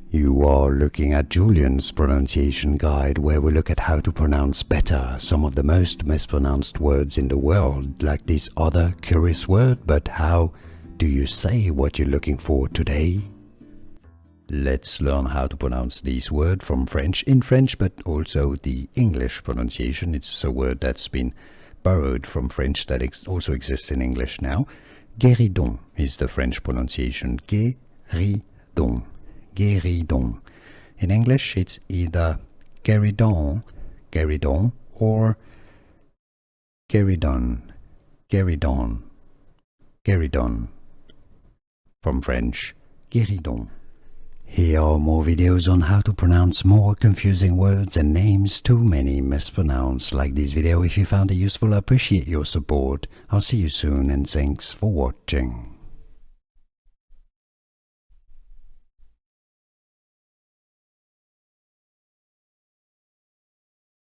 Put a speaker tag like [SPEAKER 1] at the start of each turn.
[SPEAKER 1] You are looking at Julian's pronunciation guide, where we look at how to pronounce better some of the most mispronounced words in the world, like this other curious word. But how do you say what you're looking for today? Let's learn how to pronounce this word from French in French, but also the English pronunciation. It's a word that's been borrowed from French that also exists in English now. Guéridon is the French pronunciation. Guéridon. Guéridon. In English, it's either Gueridon, Gueridon, or Gueridon, Gueridon, Gueridon. From French, Guéridon. Here are more videos on how to pronounce more confusing words and names too many mispronounced. Like this video if you found it useful. I appreciate your support. I'll see you soon and thanks for watching.